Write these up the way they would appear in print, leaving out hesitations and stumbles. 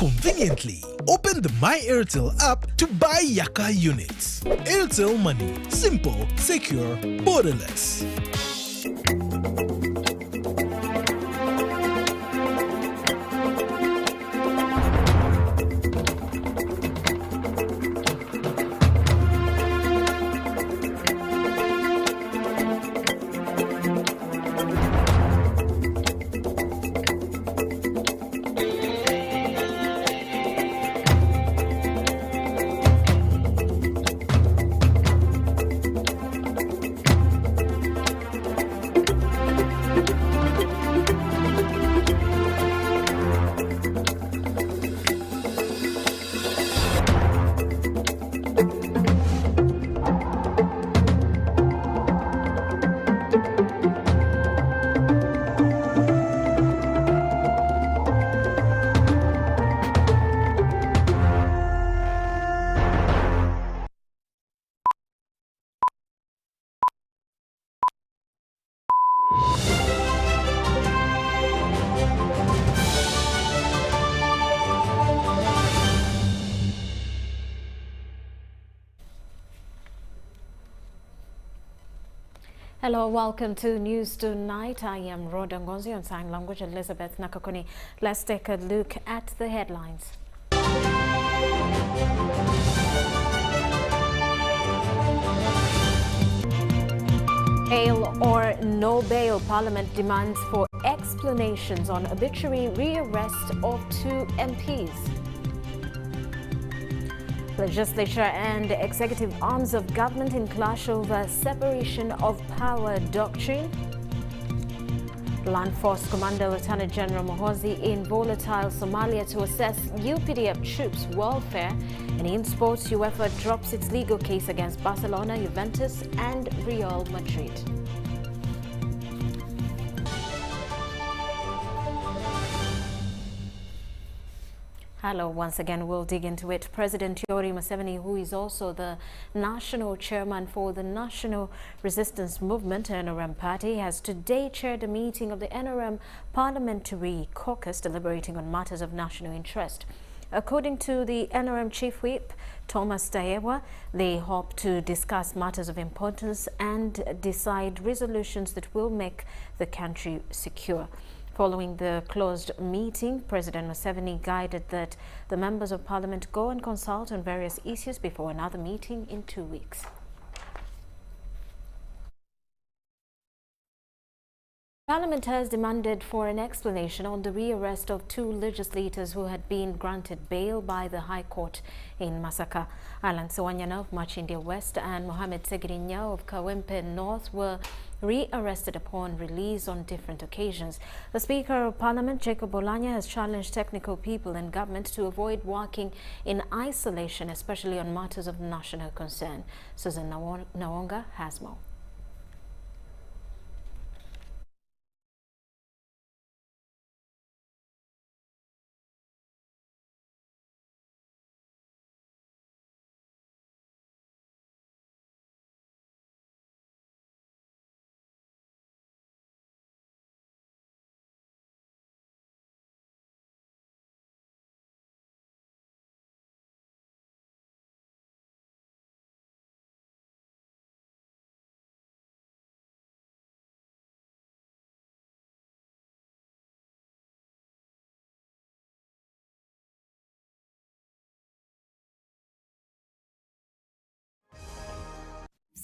conveniently. Open the My Airtel app to buy Yaka units. Airtel Money. Simple, secure, borderless. Hello, welcome to News Tonight. I am Rhoda Ngonzi, on sign language, Elizabeth Nakakoni. Let's take a look at the headlines. Bail or no bail, Parliament demands for explanations on arbitrary rearrest of 2 MPs. Legislature and executive arms of government in clash over separation of power doctrine. Land Force Commander Lieutenant General Muhoozi in volatile Somalia to assess UPDF troops' welfare. And in sports, UEFA drops its legal case against Barcelona, Juventus and Real Madrid. Hello, once again, we'll dig into it. President Yoweri Museveni, who is also the national chairman for the National Resistance Movement NRM party, has today chaired a meeting of the NRM Parliamentary Caucus deliberating on matters of national interest. According to the NRM Chief Whip, Thomas Dayewa, they hope to discuss matters of importance and decide resolutions that will make the country secure. Following the closed meeting, President Museveni guided that the members of parliament go and consult on various issues before another meeting in 2 weeks. Parliament has demanded for an explanation on the rearrest of 2 legislators who had been granted bail by the High Court in Masaka. Alan Sewanyana of Machindia West and Mohamed Segirinya of Kawempe North were rearrested upon release on different occasions. The Speaker of Parliament, Jacob Olanya, has challenged technical people in government to avoid working in isolation, especially on matters of national concern. Susan Nawonga has more.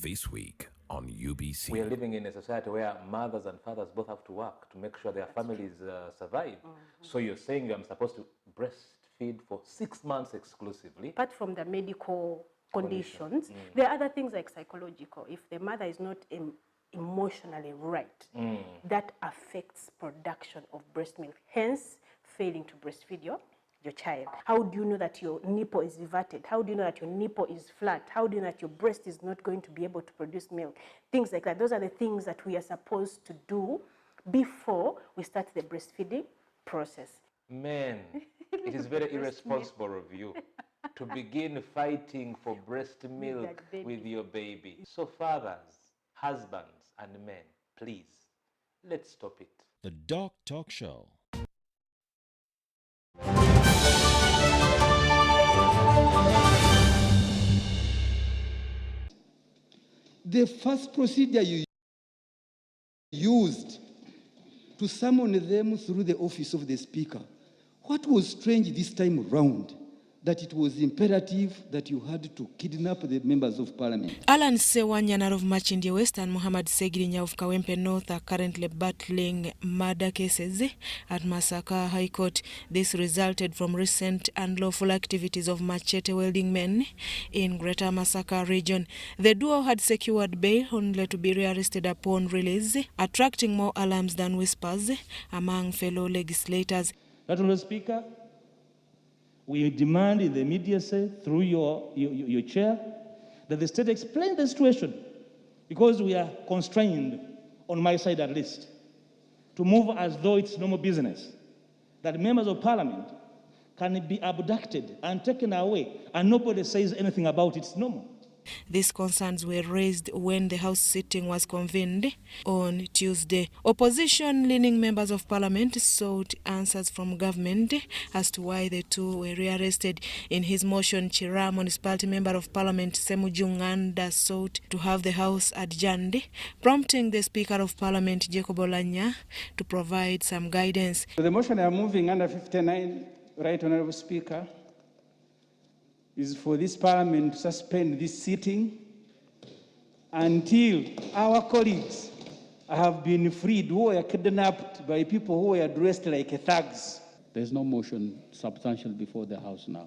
This week on UBC. We are living in a society where mothers and fathers both have to work to make sure their families survive. So you're saying I'm supposed to breastfeed for 6 months exclusively? Apart from the medical conditions, there are other things like psychological. If the mother is not emotionally right, that affects production of breast milk, hence failing to breastfeed your child. How do you know that your nipple is everted? How do you know that your nipple is flat? How do you know that your breast is not going to be able to produce milk? Things like that. Those are the things that we are supposed to do before we start the breastfeeding process. Man, it is very irresponsible of you to begin fighting for breast milk with your baby. So fathers, husbands and men, please, let's stop it. The Doc Talk Show. The first procedure you used to summon them through the office of the Speaker. What was strange this time around? That it was imperative that you had to kidnap the members of parliament. Alan Sewanyana of Machindie West and Muhammad Segirinya of Kawempe North are currently battling murder cases at Masaka High Court. This resulted from recent unlawful activities of machete wielding men in Greater Masaka region. The duo had secured bail only to be rearrested upon release, attracting more alarms than whispers among fellow legislators. Honourable Speaker, we demand in the immediacy through your chair that the state explain the situation, because we are constrained, on my side at least, to move as though it's normal business, that members of parliament can be abducted and taken away and nobody says anything about it. It's normal. These concerns were raised when the House sitting was convened on Tuesday. Opposition-leaning members of parliament sought answers from government as to why the two were rearrested. In his motion, Chira Municipality Member of Parliament Semujunganda sought to have the House adjourned, prompting the Speaker of Parliament Jacob Olanya to provide some guidance. So the motion I'm moving under 59, Right Honourable Speaker, is for this parliament to suspend this sitting until our colleagues have been freed who were kidnapped by people who were dressed like thugs. There's no motion substantial before the House now,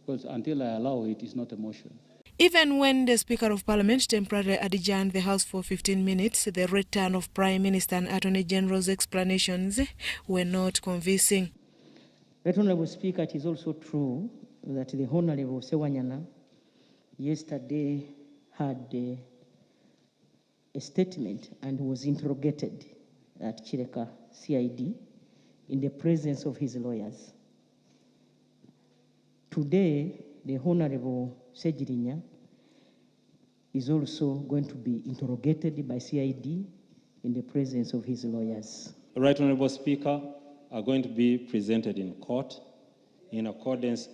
because until I allow it, it's not a motion. Even when the Speaker of Parliament temporarily adjourned the House for 15 minutes, the return of Prime Minister and Attorney General's explanations were not convincing. Right Honourable Speaker, it is also true that the Honourable Sewanyana yesterday had a statement and was interrogated at Chireka CID in the presence of his lawyers. Today, the Honourable Segirinya is also going to be interrogated by CID in the presence of his lawyers. The Right Honourable Speaker are going to be presented in court in accordance,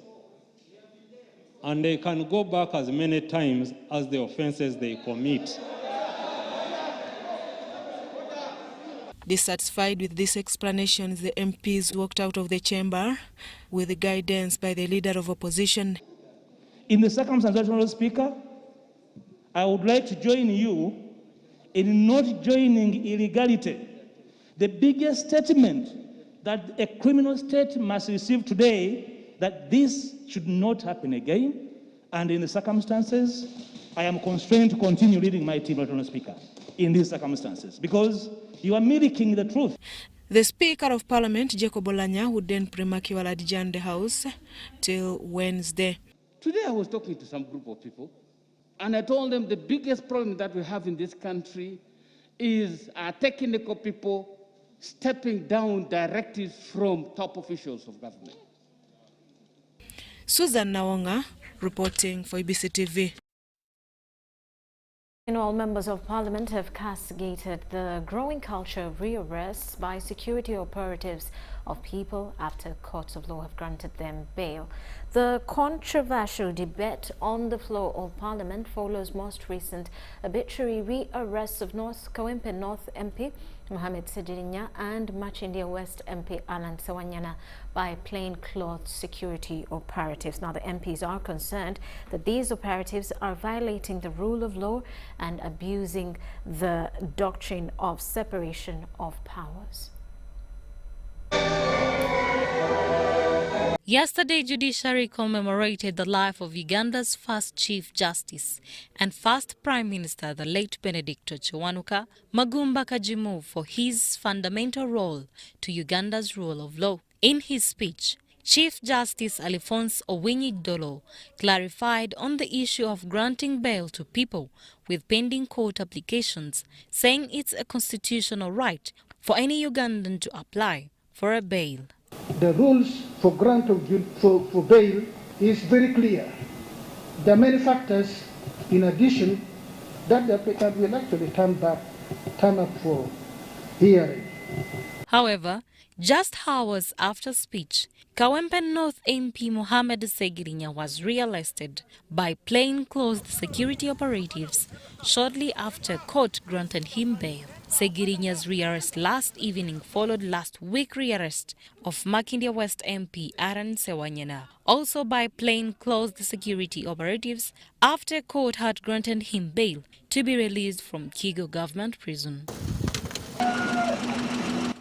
and they can go back as many times as the offences they commit. Dissatisfied with these explanations, the MPs walked out of the chamber with guidance by the leader of opposition. In the circumstances, Honourable Speaker, I would like to join you in not joining illegality. The biggest statement that a criminal state must receive today, that this should not happen again, and in the circumstances, I am constrained to continue leading my team, Honourable Speaker, in these circumstances, because you are mimicking the truth. The Speaker of Parliament, Jacob Olanya, would then prematurely adjourn the House till Wednesday. Today I was talking to some group of people, and I told them the biggest problem that we have in this country is technical people stepping down directives from top officials of government. Susan Nawonga reporting for UBC TV. All members of parliament have castigated the growing culture of rearrests by security operatives of people after courts of law have granted them bail. The controversial debate on the floor of parliament follows most recent arbitrary rearrests of Kawempe North MP Mohamed Segirinya and Machindie West MP Alan Sewanyana by plainclothes security operatives. Now, the MPs are concerned that these operatives are violating the rule of law and abusing the doctrine of separation of powers. Yesterday, judiciary commemorated the life of Uganda's first Chief Justice and first Prime Minister, the late Benedicto Chiwanuka Magumba Kajimu, for his fundamental role to Uganda's rule of law. In his speech, Chief Justice Alphonse Owinyi Dolo clarified on the issue of granting bail to people with pending court applications, saying it's a constitutional right for any Ugandan to apply for a bail. The rules for grant of for bail is very clear. There are many factors in addition that the applicant will actually turn up for hearing. However, just hours after speech, Kawempe North MP Mohamed Segirinya was rearrested by plainclothes security operatives shortly after court granted him bail. Segirinya's rearrest last evening followed last week's rearrest of Makindye West MP Aaron Sewanyana, also by plainclothes security operatives after court had granted him bail to be released from Kigo government prison.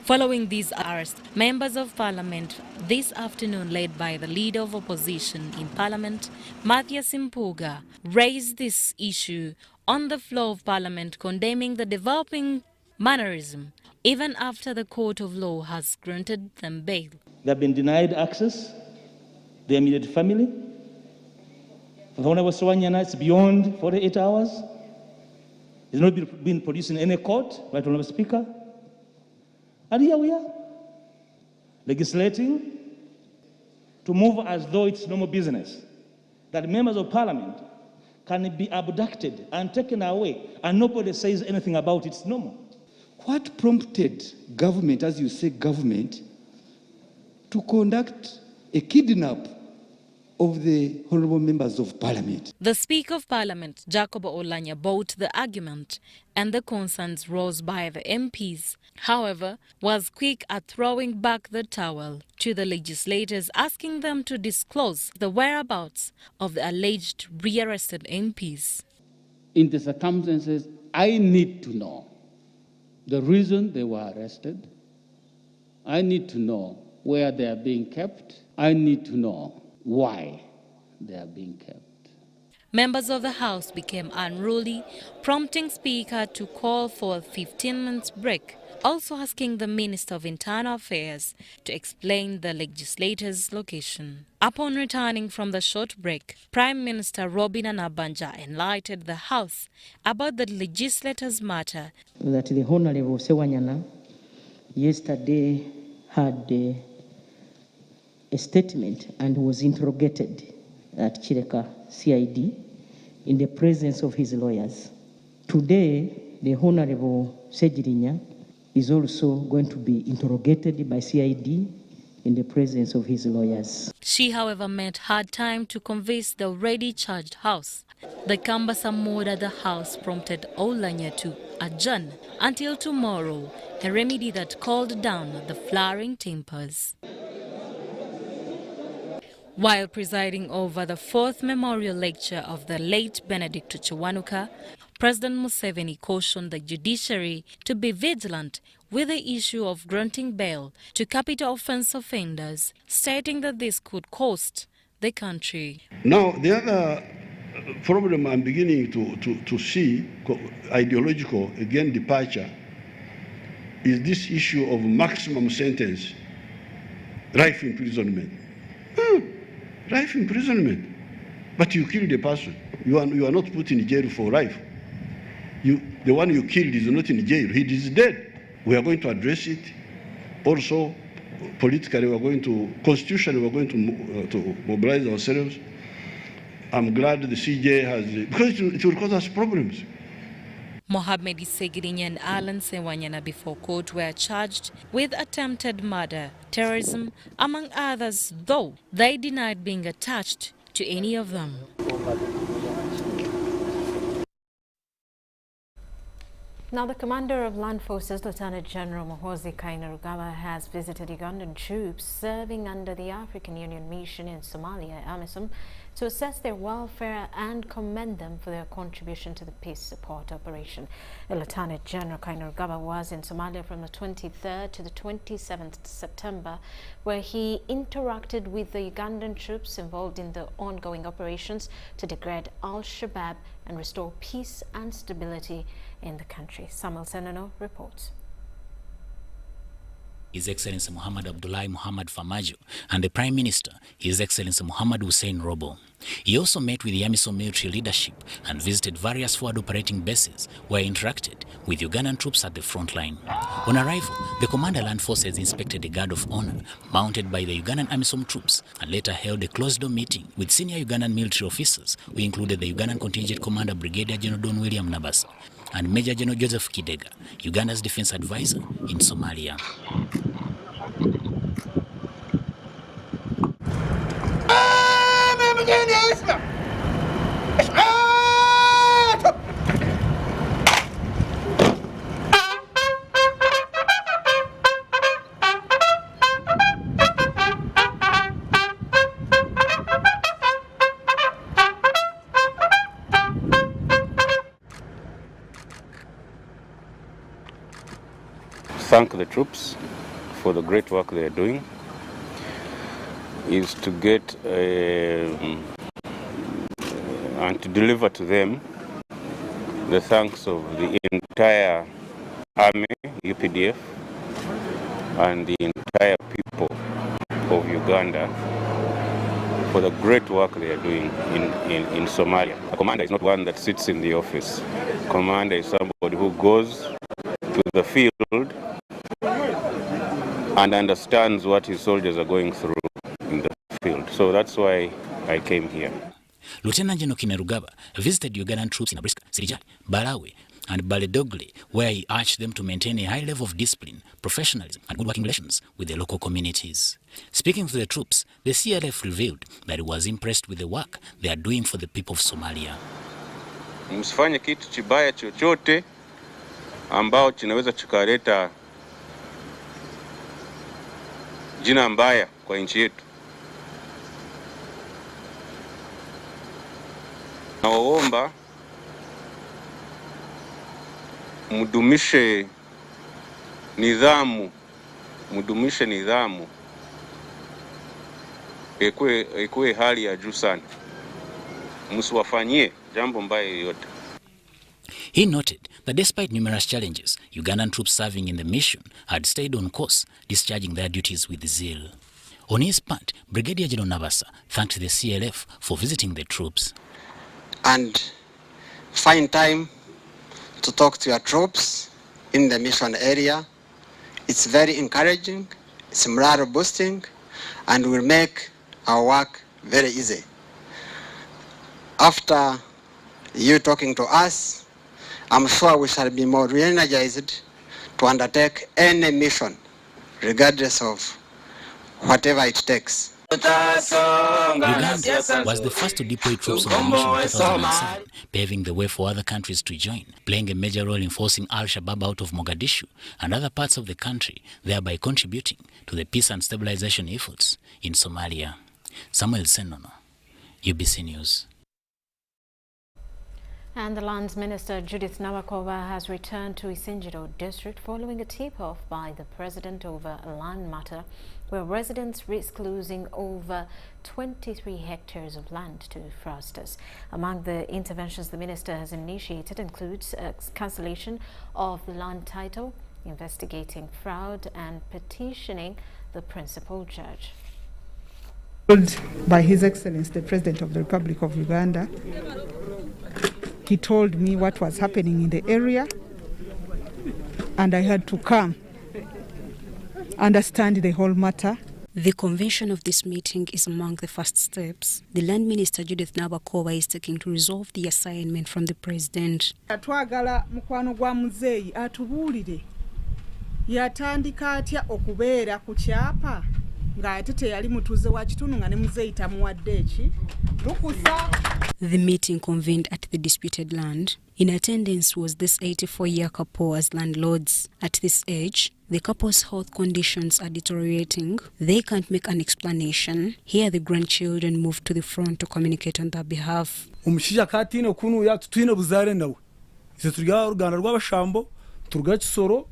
Following these arrests, members of parliament this afternoon, led by the leader of opposition in parliament, Matthias Mpuga, raised this issue on the floor of parliament, condemning the developing mannerism even after the court of law has granted them bail. They have been denied access, their immediate family. For the Honorable Sewanyana, it's beyond 48 hours. It's not been produced in any court, right, Honorable Speaker? And here we are, legislating to move as though it's normal business, that members of parliament can be abducted and taken away, and nobody says anything about it. It's normal. What prompted government, as you say government, to conduct a kidnap of the honorable members of parliament? The Speaker of Parliament, Jacob Olanya, bought the argument, and the concerns rose by the MPs, however, was quick at throwing back the towel to the legislators, asking them to disclose the whereabouts of the alleged rearrested MPs. In the circumstances, I need to know the reason they were arrested. I need to know where they are being kept. I need to know why they are being kept. Members of the House became unruly, prompting Speaker to call for a 15-minute break, also asking the Minister of Internal Affairs to explain the legislator's location. Upon returning from the short break, Prime Minister Robin Anabanja enlightened the House about the legislator's matter. That the Honorable Sewanyana yesterday had a statement and was interrogated at Chireka CID in the presence of his lawyers. Today, the Honorable Segirinya is also going to be interrogated by CID in the presence of his lawyers. She, however, met hard time to convince the already charged House. The cumbersome mood at the House prompted Olanya to adjourn until tomorrow, a remedy that called down the flowering tempers. While presiding over the fourth memorial lecture of the late Benedicto Chiwanuka, President Museveni cautioned the judiciary to be vigilant with the issue of granting bail to capital offense offenders, stating that this could cost the country. Now, the other problem I'm beginning to see, ideological, again, departure, is this issue of maximum sentence, life imprisonment. Life imprisonment. But you killed a person. You are not put in jail for life. The one you killed is not in jail. He is dead. We are going to address it. Also, politically, we are going to, constitutionally, we are going to mobilize ourselves. I'm glad the CJ has, because it will cause us problems. Mohamed Segirinya and Alan Sewanyana before court were charged with attempted murder, terrorism, among others, though they denied being attached to any of them. Now, the commander of land forces, Lieutenant General Muhoozi Kainerugaba, has visited Ugandan troops serving under the African Union mission in Somalia, AMISOM, to assess their welfare and commend them for their contribution to the peace support operation. Lieutenant General Kainerugaba was in Somalia from the 23rd to the 27th September, where he interacted with the Ugandan troops involved in the ongoing operations to degrade Al-Shabaab and restore peace and stability in the country. Samuel Senano reports. His Excellency Muhammad Abdullahi Muhammad Farmajo and the Prime Minister, His Excellency Muhammad Hussein Robo. He also met with the AMISOM military leadership and visited various forward operating bases where he interacted with Ugandan troops at the front line. On arrival, the Commander Land Forces inspected a guard of honor mounted by the Ugandan AMISOM troops and later held a closed-door meeting with senior Ugandan military officers who included the Ugandan Contingent Commander Brigadier General Don William Nabasa and Major General Joseph Kidega, Uganda's defense advisor in Somalia. thank the troops for the great work they are doing, is to get and to deliver to them the thanks of the entire army, UPDF, and the entire people of Uganda for the great work they are doing in Somalia. A commander is not one that sits in the office. Commander is somebody who goes to the field and understands what his soldiers are going through in the field. So that's why I came here. Lieutenant General Kinerugaba visited Ugandan troops in Abriska, Sirijali, Balawe, and Baledogle, where he urged them to maintain a high level of discipline, professionalism, and good working relations with the local communities. Speaking to the troops, the CLF revealed that he was impressed with the work they are doing for the people of Somalia. Msifanye kitu chibaya chochote ambao kinaweza chikaleta jina mbaya kwa nchi yetu. Naomba mudumishe nidhamu, ikuwe hali ya juu sana. Msiwafanyie jambo mbaya yoyote. He noted that despite numerous challenges, Ugandan troops serving in the mission had stayed on course, discharging their duties with zeal. On his part, Brigadier General Nabasa thanked the CLF for visiting the troops. And find time to talk to your troops in the mission area. It's very encouraging, it's morale boosting, and will make our work very easy. After you talking to us, I'm sure we shall be more re-energized to undertake any mission, regardless of whatever it takes. Uganda was the first to deploy troops on the mission in 2007, paving the way for other countries to join, playing a major role in forcing Al-Shabaab out of Mogadishu and other parts of the country, thereby contributing to the peace and stabilization efforts in Somalia. Samuel Senono, UBC News. And the Lands Minister Judith Nabakova has returned to Isinjiro district following a tip-off by the President over a land matter where residents risk losing over 23 hectares of land to fraudsters. Among the interventions the Minister has initiated includes cancellation of the land title, investigating fraud and petitioning the principal judge. By His Excellency the President of the Republic of Uganda, he told me what was happening in the area, and I had to come, understand the whole matter. The convention of this meeting is among the first steps the Land Minister Judith Nabakova is taking to resolve the assignment from the President. Atwagala mukwano gwa muzeeyi atubuulire yatandika atya okubeera ku kyapa ng'ate teyali mutuuze wa kitundu nga ne muzeeyi tamuwadde eki lukusa. The meeting convened at the disputed land. In attendance was this 84-year couple as landlords. At this age, the couple's health conditions are deteriorating. They can't make an explanation. Here the grandchildren moved to the front to communicate on their behalf. Omushiya katino kunu ya tutwine buzare nawe. Ize turiga uruganda rw'abashambo, turuga Kisoro,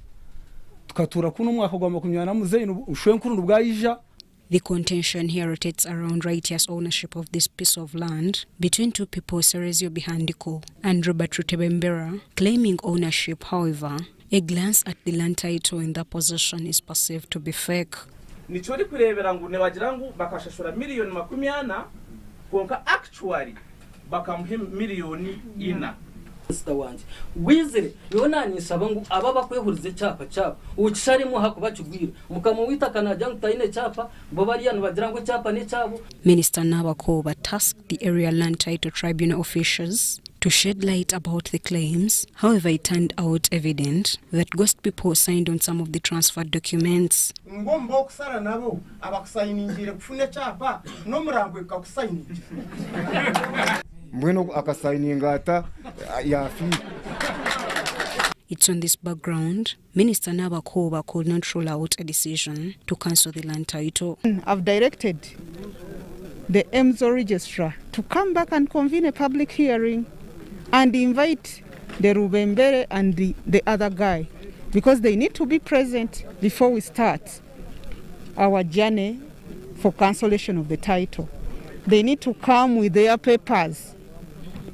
tukatura kuno mwaka gwa 20 muzeyi ushwenkuru bwayija. The contention here rotates around righteous ownership of this piece of land between two people, Serezio Bihandiko and Robert Rutebembera, claiming ownership. However, a glance at the land title in that position is perceived to be fake. Nichori kurebera ngu ne wagirangu bakashashura miliyoni 40 konka actually bakamuhe miliyoni 4. Wanje wizere yona nisaba ngo ababa kwehurize cyapa cyapa ukisharimo hakubacubwira mukamuwita kanajya ngutayine cyapa bo bariyano bagira ngo cyapa ne cyabo. Minister Nabakova tasked the area land title tribunal officials to shed light about the claims. However, it turned out evident that ghost people signed on some of the transferred documents. Ngomba okusara nabo abakusayiningire kufune cyapa no murangwe kakusayiningire Bueno akasayiningata yafi. It's on this background, Minister Nabakova could not rule out a decision to cancel the land title. I've directed the EMZO registrar to come back and convene a public hearing and invite the Rubembere and the other guy because they need to be present before we start our journey for cancellation of the title. They need to come with their papers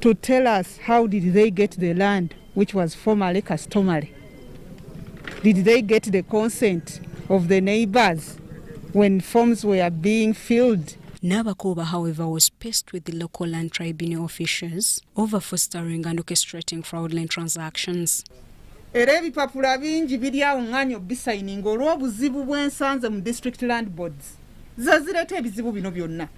to tell us how did they get the land which was formerly customary. Did they get the consent of the neighbors when forms were being filled? Nabakoba, however, was pissed with the local land tribunal officials over fostering and orchestrating fraudulent transactions. Era ebipapula bingi biri awo ng'anyo bisayininga olw'obuzibu bw'ensanze mu district land boards. Zazireeta ebizibu bino byonna.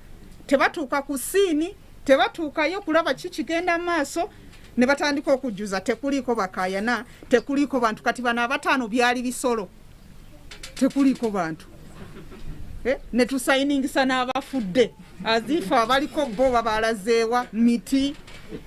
Tebatuuka ku siini, tebatuukayo kulaba kikigenda maaso, ne batandika okujjuza tekuliiko bakaayana, tekuliiko bantu. Kati bano abataano byali bisolo. Tekuliiko bantu. Ne tusayiningisa n'abafudde. Azifa abaliko bo babalazeewa miti.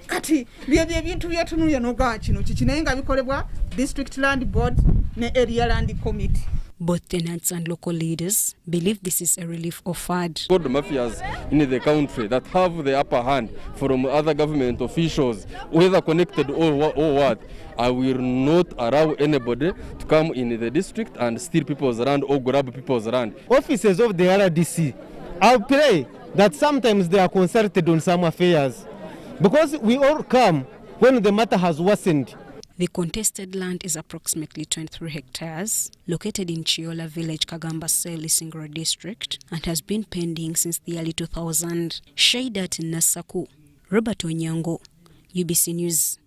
Kati byebyo ebintu byetunuulya n'ogaa kino kikinaye nga bikolebwa District Land Board ne Area Land Committee. Both tenants and local leaders believe this is a relief offered. God mafias in the country that have the upper hand from other government officials, whether connected or what, I will not allow anybody to come in the district and steal people's land or grab people's land. Officers of the RDC, I'll pray that sometimes they are consulted on some affairs, because we all come when the matter has worsened. The contested land is approximately 23 hectares, located in Chiola village, Kagamba Singro district, and has been pending since the early 2000s. Shaidat Nasaku, Robert Onyango, UBC News.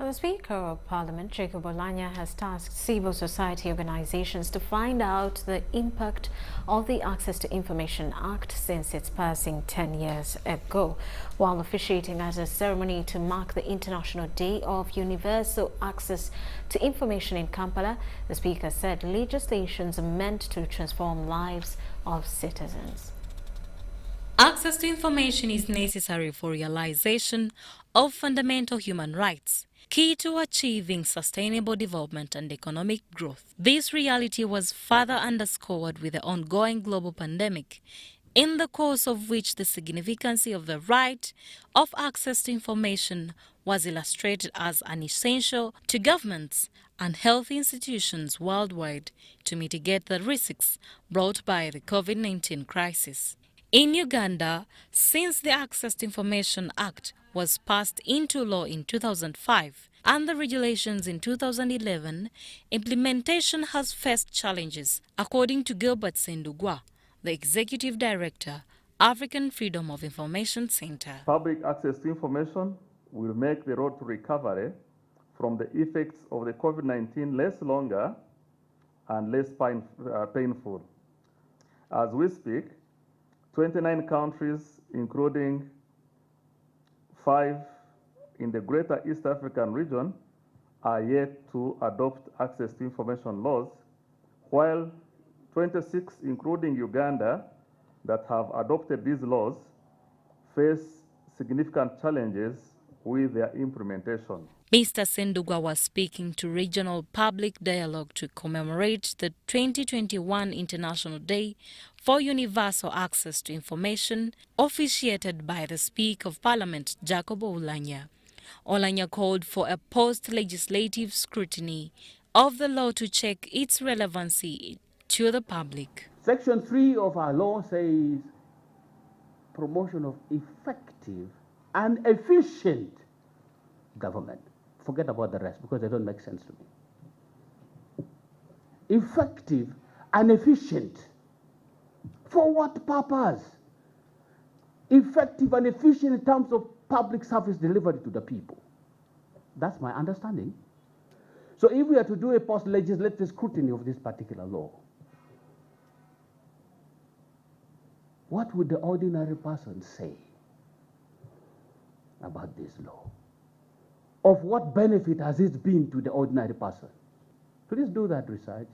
The Speaker of Parliament, Jacob Oulanyah, has tasked civil society organizations to find out the impact of the Access to Information Act since its passing 10 years ago. While officiating at a ceremony to mark the International Day of Universal Access to Information in Kampala, the Speaker said legislations are meant to transform lives of citizens. Access to information is necessary for realization of fundamental human rights, key to achieving sustainable development and economic growth. This reality was further underscored with the ongoing global pandemic, in the course of which the significance of the right of access to information was illustrated as an essential to governments and health institutions worldwide to mitigate the risks brought by the COVID-19 crisis. In Uganda, since the Access to Information Act was passed into law in 2005 and the regulations in 2011, implementation has faced challenges, according to Gilbert Sendugwa, the Executive Director, African Freedom of Information Center. Public access to information will make the road to recovery from the effects of the COVID-19 less longer and less painful. As we speak, 29 countries, including 5 in the Greater East African region, are yet to adopt access to information laws, while 26, including Uganda, that have adopted these laws, face significant challenges with their implementation. Mr. Sendugwa was speaking to regional public dialogue to commemorate the 2021 International Day for Universal Access to Information, officiated by the Speaker of Parliament, Jacob Oulanyah. Oulanyah called for a post-legislative scrutiny of the law to check its relevancy to the public. Section 3 of our law says promotion of effective and efficient government. Forget about the rest because they don't make sense to me. Effective and efficient. For what purpose? Effective and efficient in terms of public service delivery to the people. That's my understanding. So if we are to do a post-legislative scrutiny of this particular law, what would the ordinary person say about this law? Of what benefit has it been to the ordinary person? Please do that research,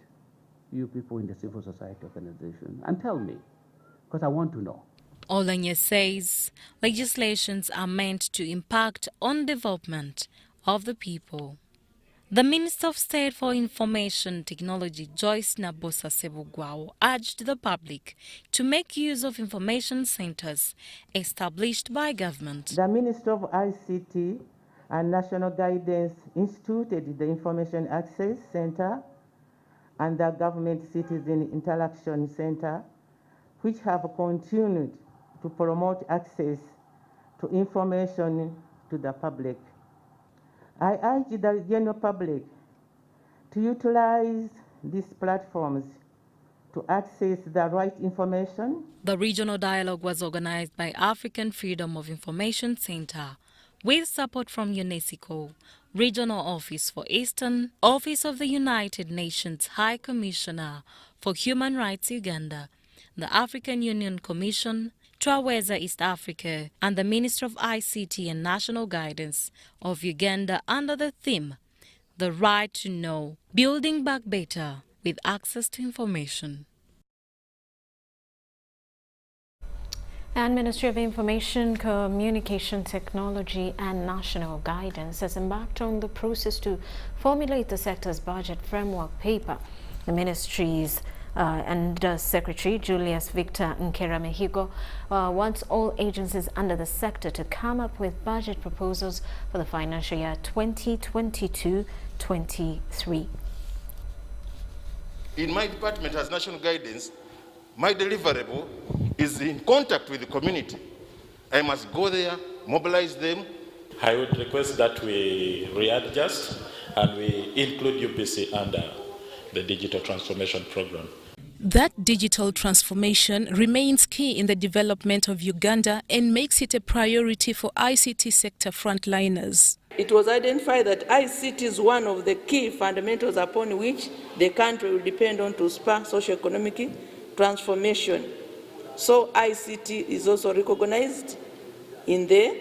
you people in the civil society organization, and tell me, because I want to know. Oulanyah says legislations are meant to impact on development of the people. The Minister of State for Information Technology, Joyce Nabosa Sebugwao, urged the public to make use of information centers established by government. The Minister of ICT and National Guidance instituted the Information Access Center and the Government Citizen Interaction Center, which have continued to promote access to information to the public. I urge the general public to utilize these platforms to access the right information. The regional dialogue was organized by African Freedom of Information Center with support from UNESCO, Regional Office for Eastern, Office of the United Nations High Commissioner for Human Rights Uganda, the African Union Commission, Twaweza East Africa, and the Ministry of ICT and National Guidance of Uganda under the theme, The Right to Know, Building Back Better with Access to Information. And Ministry of Information, Communication Technology and National Guidance has embarked on the process to formulate the sector's budget framework paper. The ministry's Secretary Julius Victor Nkera-Mehigo wants all agencies under the sector to come up with budget proposals for the financial year 2022-23. In my department as National Guidance, my deliverable is in contact with the community. I must go there, mobilize them. I would request that we readjust and we include UBC under the digital transformation program. That digital transformation remains key in the development of Uganda and makes it a priority for ICT sector frontliners. It was identified that ICT is one of the key fundamentals upon which the country will depend on to spur socio-economic transformation. So ICT is also recognized in the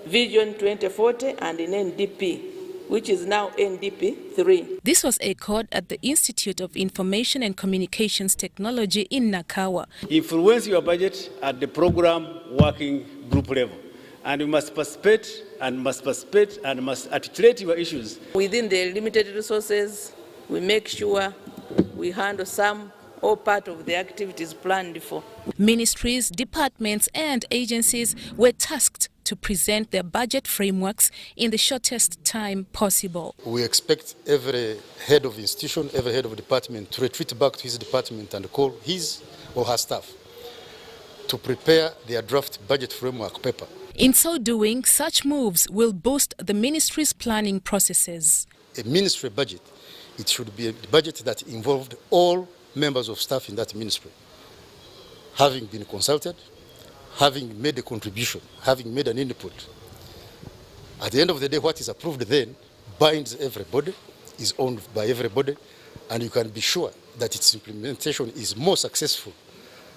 Vision 2040 and in NDP, which is now NDP 3. This was echoed at the Institute of Information and Communications Technology in Nakawa. Influence your budget at the program working group level. And you must participate and must articulate your issues. Within the limited resources, we make sure we handle some or part of the activities planned for. Ministries, departments and agencies were tasked to present their budget frameworks in the shortest time possible. We expect every head of institution, every head of department to retreat back to his department and call his or her staff to prepare their draft budget framework paper. In so doing, such moves will boost the ministry's planning processes. A ministry budget, it should be a budget that involved all members of staff in that ministry, having been consulted, having made a contribution, having made an input. At the end of the day, what is approved then binds everybody, is owned by everybody, and you can be sure that its implementation is more successful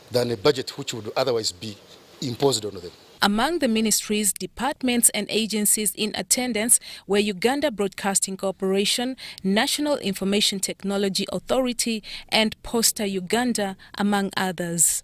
than a budget which would otherwise be imposed on them. Among the ministries, departments and agencies in attendance were Uganda Broadcasting Corporation, National Information Technology Authority and Posta Uganda, among others.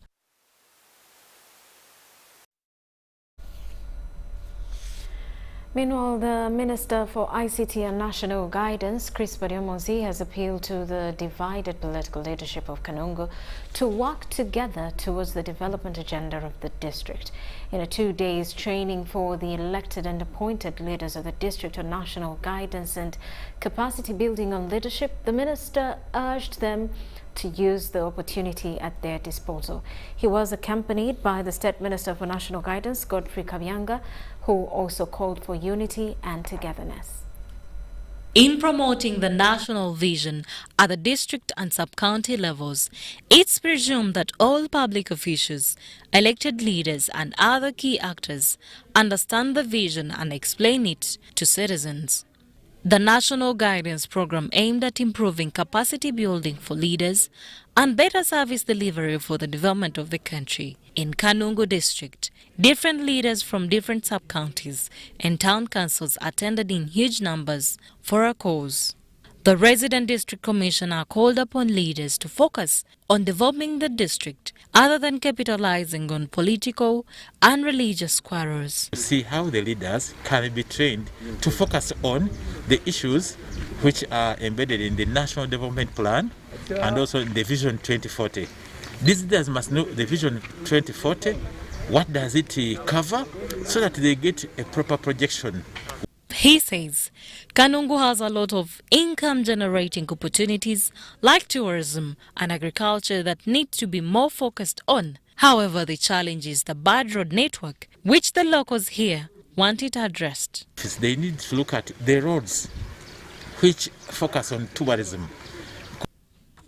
Meanwhile, the Minister for ICT and National Guidance, Rhoda Ngonzi, has appealed to the divided political leadership of Kanungu to work together towards the development agenda of the district. In a 2-day training for the elected and appointed leaders of the district on national guidance and capacity building on leadership, the minister urged them to use the opportunity at their disposal. He was accompanied by the State Minister for National Guidance, Godfrey Kabyanga, who also called for unity and togetherness. In promoting the national vision at the district and sub-county levels, it's presumed that all public officials, elected leaders and other key actors understand the vision and explain it to citizens. The National Guidance Program aimed at improving capacity building for leaders and better service delivery for the development of the country. In Kanungu district, different leaders from different sub-counties and town councils attended in huge numbers for a cause. The resident district commissioner called upon leaders to focus on developing the district other than capitalizing on political and religious quarrels. See how the leaders can be trained to focus on the issues which are embedded in the National Development Plan and also in the Vision 2040. These leaders must know the Vision 2040, what does it cover, so that they get a proper projection. He says Kanungu has a lot of income-generating opportunities like tourism and agriculture that need to be more focused on. However, the challenge is the bad road network, which the locals here want it addressed. They need to look at the roads which focus on tourism.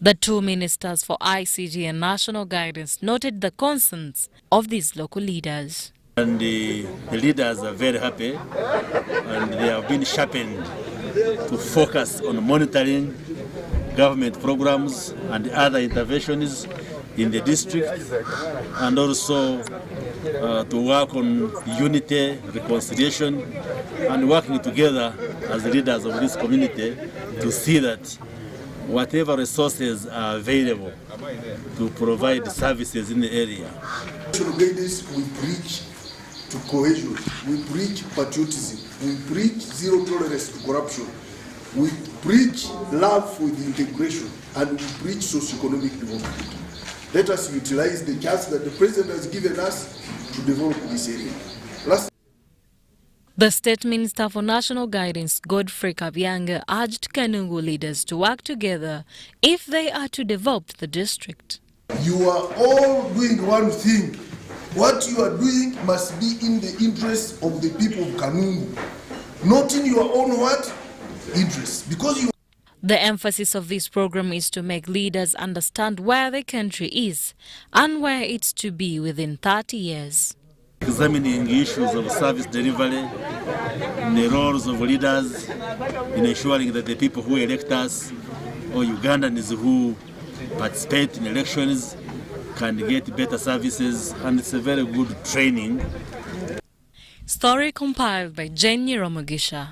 The two ministers for ICT and national guidance noted the concerns of these local leaders. And the leaders are very happy, and they have been sharpened to focus on monitoring government programs and other interventions in the district, and also to work on unity, reconciliation, and working together as the leaders of this community to see that whatever resources are available to provide services in the area. We preach to cohesion, we preach patriotism, we preach zero tolerance to corruption, we preach love for the integration, and we preach socio-economic development. Let us utilize the chance that the President has given us to develop this area. The State Minister for National Guidance, Godfrey Kabyanga, urged Kanungu leaders to work together if they are to develop the district. You are all doing one thing. What you are doing must be in the interest of the people of Kanungu, not in your own what? Interest. Because you. The emphasis of this program is to make leaders understand where the country is and where it's to be within 30 years. Examining issues of service delivery, the roles of leaders in ensuring that the people who elect us or Ugandans who participate in elections can get better services, and it's a very good training. Story compiled by Jenny Romogisha.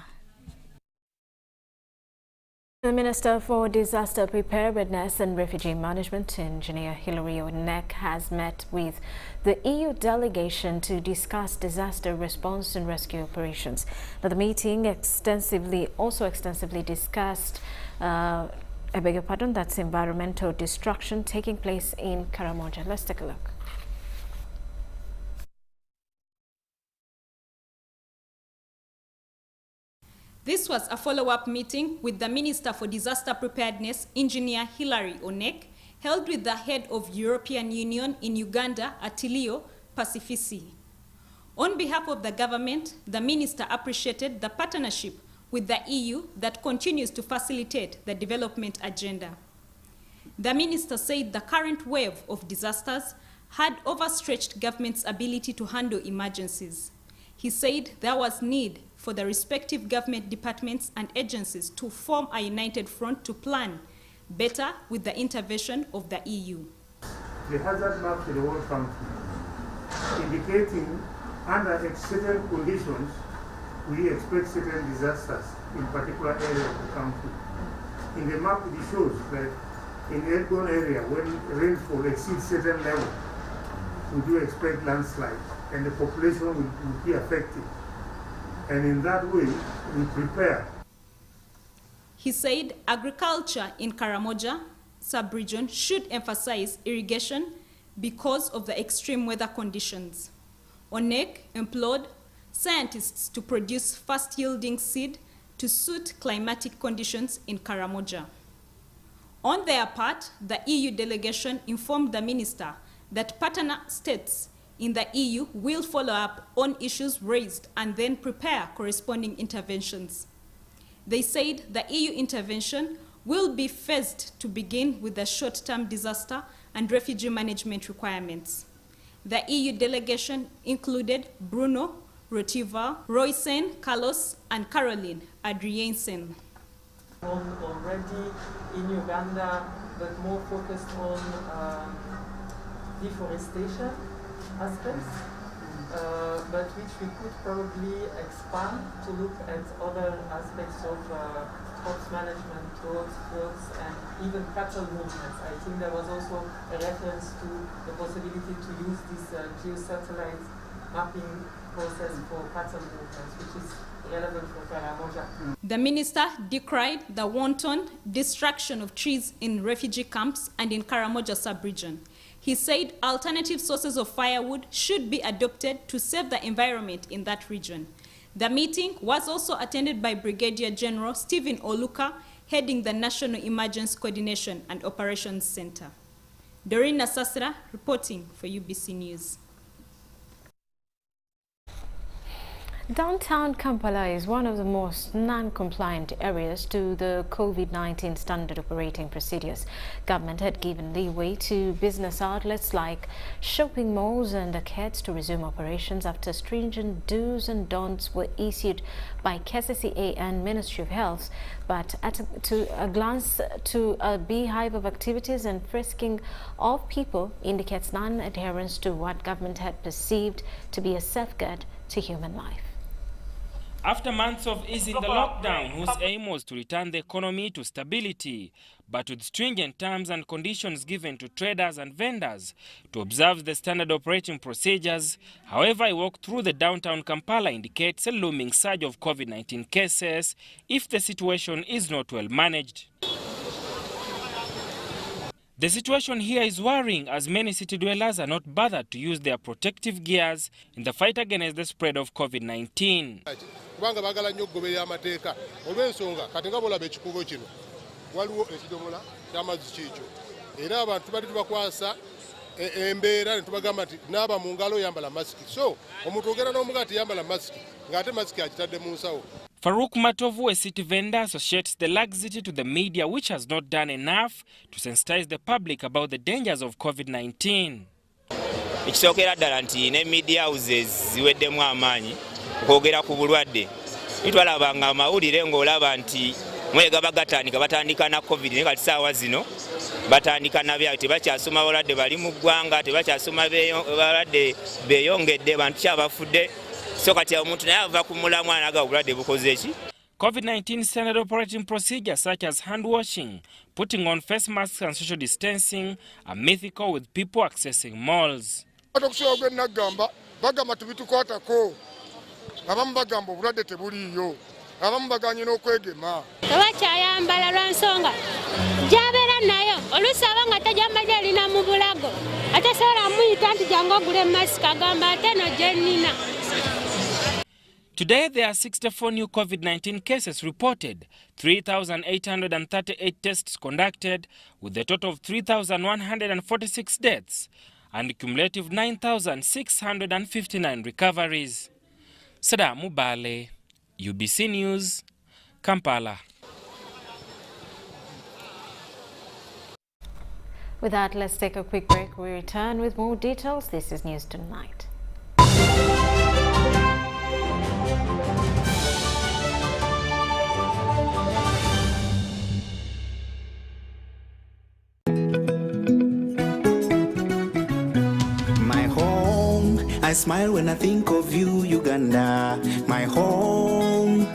The Minister for Disaster Preparedness and Refugee Management, Engineer Hilary Onek, has met with the EU delegation to discuss disaster response and rescue operations. Now, the meeting also extensively discussed that's environmental destruction taking place in Karamoja. Let's take a look. This was a follow-up meeting with the Minister for Disaster Preparedness, Engineer Hilary Onek, held with the head of European Union in Uganda, Attilio Pacifici. On behalf of the government, the minister appreciated the partnership with the EU that continues to facilitate the development agenda. The minister said the current wave of disasters had overstretched government's ability to handle emergencies. He said there was need for the respective government departments and agencies to form a united front to plan better with the intervention of the EU. The hazard map to the World Council indicating under certain conditions we expect certain disasters in particular areas of the country. In the map it shows that in Elgon area when rainfall exceeds certain level, we do expect landslides and the population will be affected. And in that way, we prepare. He said agriculture in Karamoja sub-region should emphasize irrigation because of the extreme weather conditions. Onek implored scientists to produce fast-yielding seed to suit climatic conditions in Karamoja. On their part, the EU delegation informed the minister that partner states in the EU will follow up on issues raised and then prepare corresponding interventions. They said the EU intervention will be phased to begin with the short-term disaster and refugee management requirements. The EU delegation included Bruno, Rotiva, Roysen, Carlos, and Caroline Adriensen. Already in Uganda, but more focused on deforestation aspects, but which we could probably expand to look at other aspects of crops management, roads, fields, and even cattle movements. I think there was also a reference to the possibility to use this geosatellite mapping process for cattle movements, which is relevant for Karamoja. The minister decried the wanton destruction of trees in refugee camps and in Karamoja sub-region. He said alternative sources of firewood should be adopted to save the environment in that region. The meeting was also attended by Brigadier General Stephen Oluka, heading the National Emergency Coordination and Operations Center. Doreen Nasasra reporting for UBC News. Downtown Kampala is one of the most non-compliant areas to the COVID-19 standard operating procedures. Government had given leeway to business outlets like shopping malls and arcades to resume operations after stringent do's and don'ts were issued by KCCA and Ministry of Health. But to a glance to a beehive of activities and frisking of people indicates non-adherence to what government had perceived to be a safeguard to human life. After months of easing the lockdown, whose aim was to return the economy to stability, but with stringent terms and conditions given to traders and vendors to observe the standard operating procedures, however, a walk through the downtown Kampala indicates a looming surge of COVID-19 cases if the situation is not well managed. The situation here is worrying as many city dwellers are not bothered to use their protective gears in the fight against the spread of COVID-19. Kubanga bagala nnyo okugoberera amateeka olw'ensonga kati nga bolaba ekikubo kino waliwo ekidomola ky'amazzi kiikyo era abantu tubadde tubakwasa embeera ne tubagamba nti naaba mu ngalo yambala masiki so omuntu ogenda n'omuga ati yambala masiki ng'ate masiki agitadde mu nsawo. Farouk Matovu, a city vendor, associates the laxity to the media, which has not done enough to sensitize the public about the dangers of COVID-19. Ekisookera ddala nti ne media houses ziweddemu amaanyi okwogera ku bulwadde. Twalabanga amawulire ng'olaba nti mwega batandika na COVID naye kati ssaawa zino batandika nabyayo tebakyasoma balwadde bali mu ggwanga, tebakyasoma balwadde beeyongedde, bantu kyabafudde. So kati omuntu naye ava ku mulamwa n'aga obulwadde bukoze ki? COVID-19 standard operating procedures such as hand washing, putting on face masks and social distancing are mythical with people accessing malls. Bagamba tubitukwatako abamu bagamba obulwadde tebuliiyo abamu baganye n'okwegema tebakyayambala lwa nsonga gy'abeera nayo oluusi aba nga tajambadde alina mu bulago ate sobola muyita nti jangu ogule masiki agamba ate no gye nnina. Today, there are 64 new COVID-19 cases reported, 3,838 tests conducted, with a total of 3,146 deaths, and cumulative 9,659 recoveries. Sada Mubale, UBC News, Kampala. With that, let's take a quick break. We return with more details. This is News Tonight. I smile when I think of you, Uganda, my home.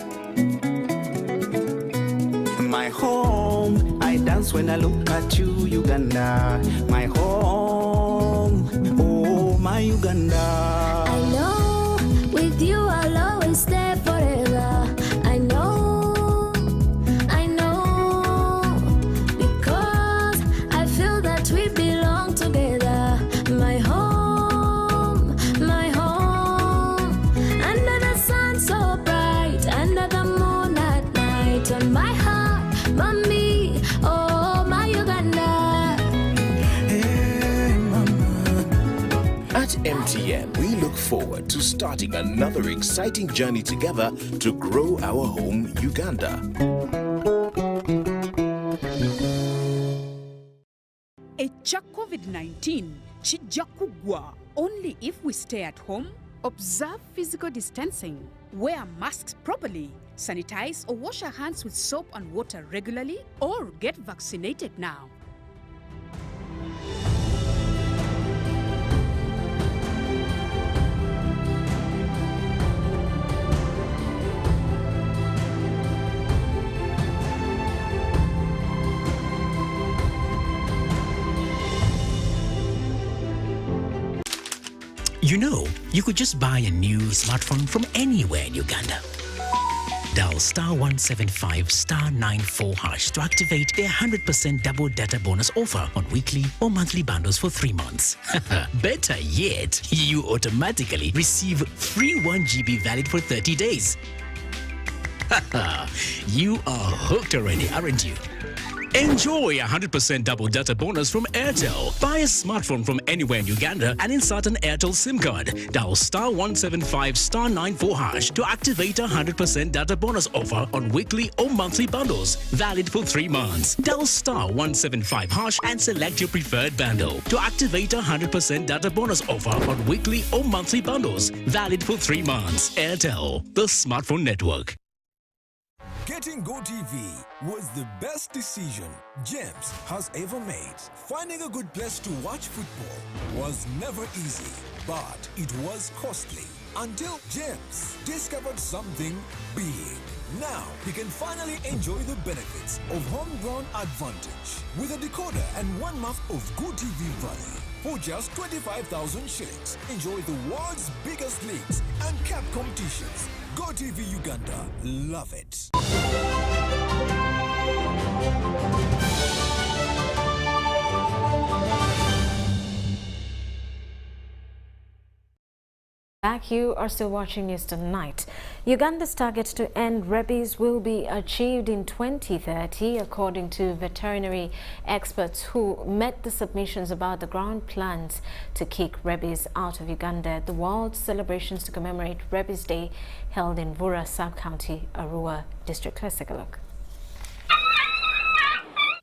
My home, I dance when I look at you, Uganda, my home. Oh, my Uganda. I know with you I'll always stay forever. I know, because I feel that we belong together. My home. On my heart, mommy, oh my Uganda. Hey, mama. At MTN, we look forward to starting another exciting journey together to grow our home, Uganda. Echa COVID-19 kijja kuggwa only if we stay at home, observe physical distancing, wear masks properly, sanitize or wash our hands with soap and water regularly, or get vaccinated now. You know, you could just buy a new smartphone from anywhere in Uganda. Dial *175 *94 hash to activate their 100% double data bonus offer on weekly or monthly bundles for 3 months. Better yet, you automatically receive free 1 GB valid for 30 days. You are hooked already, aren't you? Enjoy 100% double data bonus from Airtel. Buy a smartphone from anywhere in Uganda and insert an Airtel SIM card. Dial *175 *94 hash to activate a 100% data bonus offer on weekly or monthly bundles, valid for 3 months. Dial *175 hash and select your preferred bundle to activate a 100% data bonus offer on weekly or monthly bundles, valid for 3 months. Airtel, the smartphone network. Getting GoTV was the best decision James has ever made. Finding a good place to watch football was never easy, but it was costly. Until James discovered something big. Now he can finally enjoy the benefits of homegrown advantage with a decoder and 1 month of GoTV value. For just 25,000 shillings, enjoy the world's biggest leagues and cap competitions. GoTV Uganda, love it. Back, you are still watching News Tonight. Uganda's target to end rabies will be achieved in 2030, according to veterinary experts who met the submissions about the ground plans to kick rabies out of Uganda at the World Celebrations to commemorate Rabies Day held in Vura Sub-County, Arua District. Let's take a look.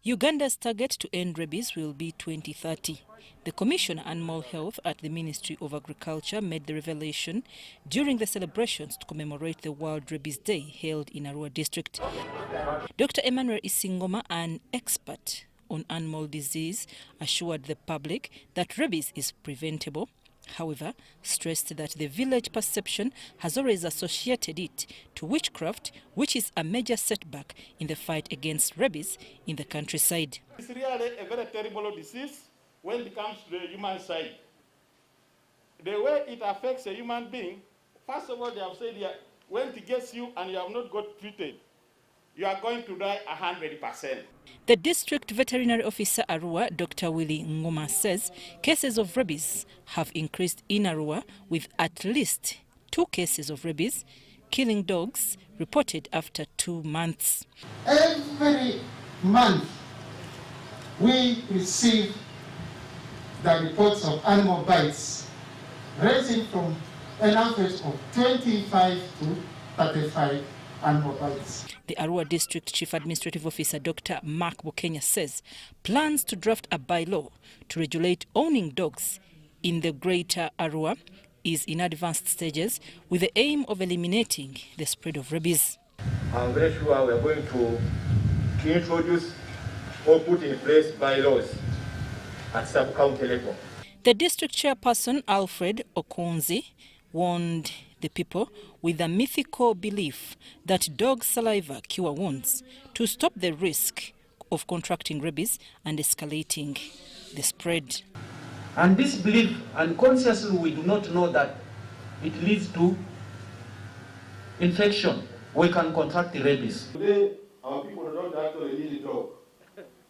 Uganda's target to end rabies will be 2030. The Commissioner on Animal Health at the Ministry of Agriculture made the revelation during the celebrations to commemorate the World Rabies Day held in Arua District. Dr. Emmanuel Isingoma, an expert on animal disease, assured the public that rabies is preventable. However, stressed that the village perception has always associated it to witchcraft, which is a major setback in the fight against rabies in the countryside. It's really a very terrible disease when it comes to the human side. The way it affects a human being, first of all, they have said that when it gets you and you have not got treated, you are going to die 100%. The district veterinary officer Arua, Dr. Willie Ngoma, says cases of rabies have increased in Arua, with at least 2 cases of rabies killing dogs reported after 2 months. Every month we receive the reports of animal bites ranging from an average of 25 to 35 animal bites. The Arua District Chief Administrative Officer Dr. Mark Bukenya says plans to draft a bylaw to regulate owning dogs in the greater Arua is in advanced stages with the aim of eliminating the spread of rabies. I'm very sure we are going to introduce or put in place bylaws at sub-county level. The district chairperson, Alfred Okonzi, warned the people with a mythical belief that dog saliva cure wounds to stop the risk of contracting rabies and escalating the spread. And this belief, unconsciously we do not know that it leads to infection. We can contract the rabies. Today, our people don't actually need a dog.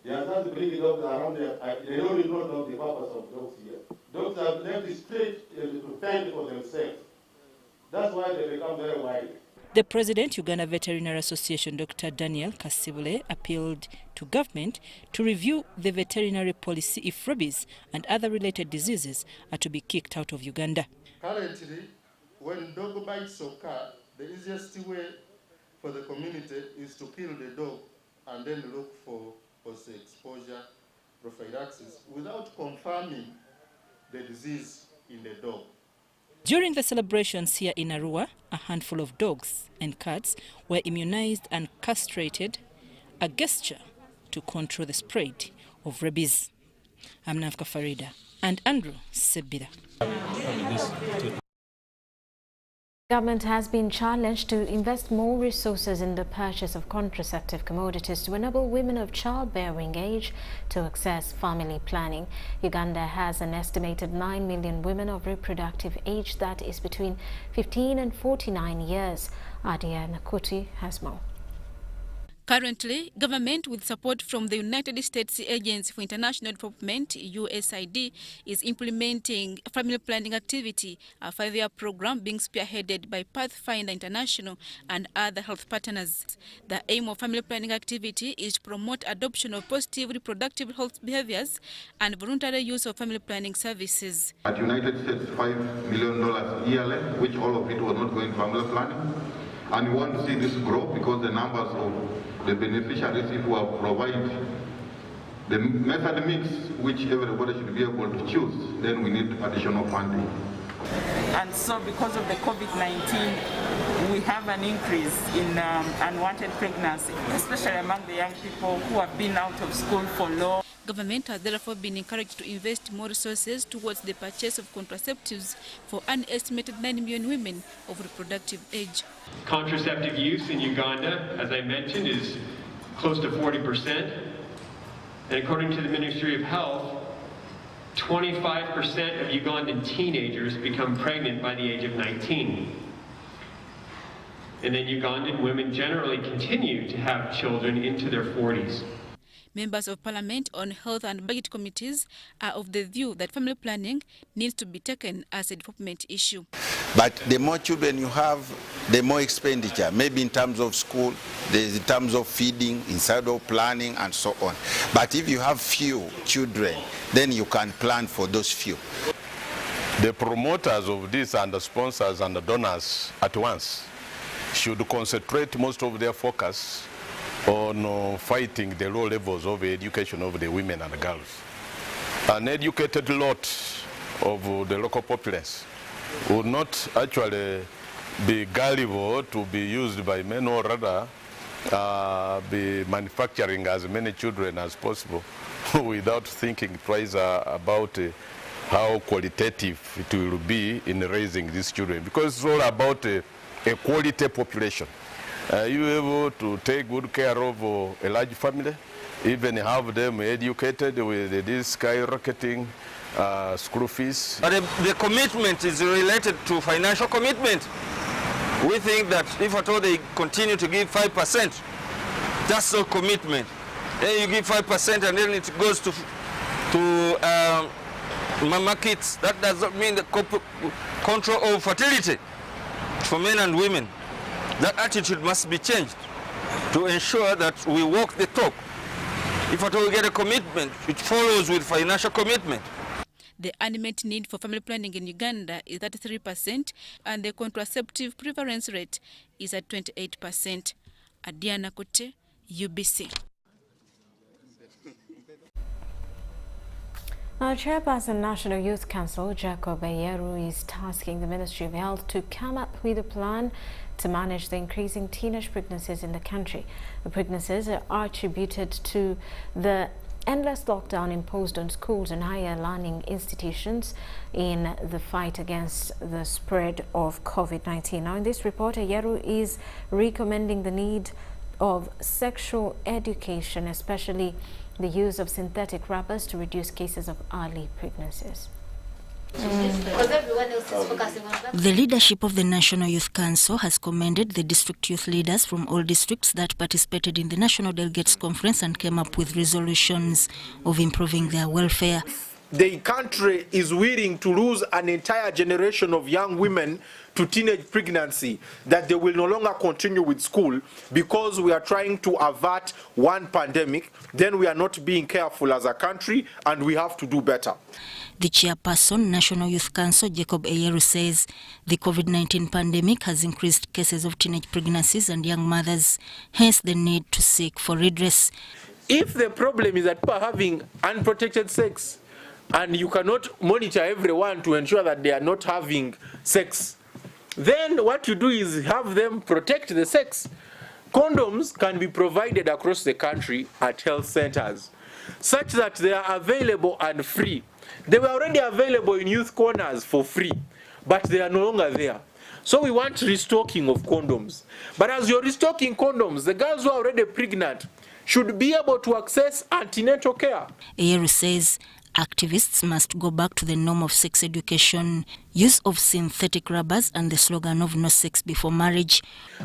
They are not bringing dogs around there. They don't even know the purpose of dogs here. Dogs are left straight to fend for themselves. That's why they become very wild. The President, Uganda Veterinary Association, Dr. Daniel Kasibule, appealed to government to review the veterinary policy if rabies and other related diseases are to be kicked out of Uganda. Currently, when dog bites occur, the easiest way for the community is to kill the dog and then look for post-exposure prophylaxis without confirming the disease in the dog. During the celebrations here in Arua, a handful of dogs and cats were immunized and castrated, a gesture to control the spread of rabies. I'm Nafka Farida and Andrew Sebira. Government has been challenged to invest more resources in the purchase of contraceptive commodities to enable women of childbearing age to access family planning. Uganda has an estimated 9 million women of reproductive age that is between 15 and 49 years. Adia Nakuti has more. Currently, government, with support from the United States Agency for International Development, USAID, is implementing a family planning activity, a 5-year program being spearheaded by Pathfinder International and other health partners. The aim of family planning activity is to promote adoption of positive reproductive health behaviors and voluntary use of family planning services. At United States, $5 million yearly, which all of it was not going to family planning. And we want to see this grow because the numbers of the beneficiaries, if we provide the method mix which everybody should be able to choose, then we need additional funding. And so because of the COVID-19, we have an increase in unwanted pregnancy, especially among the young people who have been out of school for long. Government has therefore been encouraged to invest more resources towards the purchase of contraceptives for an estimated 9 million women of reproductive age. Contraceptive use in Uganda, as I mentioned, is close to 40%. And according to the Ministry of Health, 25% of Ugandan teenagers become pregnant by the age of 19. And then Ugandan women generally continue to have children into their 40s. Members of Parliament on health and budget committees are of the view that family planning needs to be taken as a development issue. But the more children you have, the more expenditure, maybe in terms of school, in terms of feeding, inside of planning, and so on. But if you have few children, then you can plan for those few. The promoters of this and the sponsors and the donors at once should concentrate most of their focus on fighting the low levels of education of the women and the girls. An educated lot of the local populace would not actually be gullible to be used by men, or rather be manufacturing as many children as possible without thinking twice about how qualitative it will be in raising these children, because it's all about a quality population. You able to take good care of a large family, even have them educated with this skyrocketing school fees. But the commitment is related to financial commitment. We think that if at all they continue to give 5%, that's no commitment. Then you give 5% and then it goes to mama kids. That does not mean the control of fertility for men and women. That attitude must be changed to ensure that we walk the talk. If at all we get a commitment, it follows with financial commitment. The unmet need for family planning in Uganda is 33%, and the contraceptive prevalence rate is at 28%. Adiana Kote, UBC. Now, Chairperson National Youth Council Jacob Ayeru is tasking the Ministry of Health to come up with a plan to manage the increasing teenage pregnancies in the country. The pregnancies are attributed to the endless lockdown imposed on schools and higher learning institutions in the fight against the spread of COVID-19. Now, in this report, Ayeru is recommending the need of sexual education, especially the use of synthetic rubbers to reduce cases of early pregnancies. The leadership of the National Youth Council has commended the district youth leaders from all districts that participated in the National Delegates Conference and came up with resolutions of improving their welfare. The country is willing to lose an entire generation of young women to teenage pregnancy, that they will no longer continue with school because we are trying to avert one pandemic. Then we are not being careful as a country, and we have to do better. The chairperson, National Youth Council, Jacob Ayeru, says the COVID-19 pandemic has increased cases of teenage pregnancies and young mothers, hence the need to seek for redress. If the problem is that people are having unprotected sex, and you cannot monitor everyone to ensure that they are not having sex, then what you do is have them protect the sex. Condoms can be provided across the country at health centers, such that they are available and free. They were already available in youth corners for free, but they are no longer there. So we want restocking of condoms. But as you're restocking condoms, the girls who are already pregnant should be able to access antenatal care. Eyeru says activists must go back to the norm of sex education, use of synthetic rubbers, and the slogan of no sex before marriage.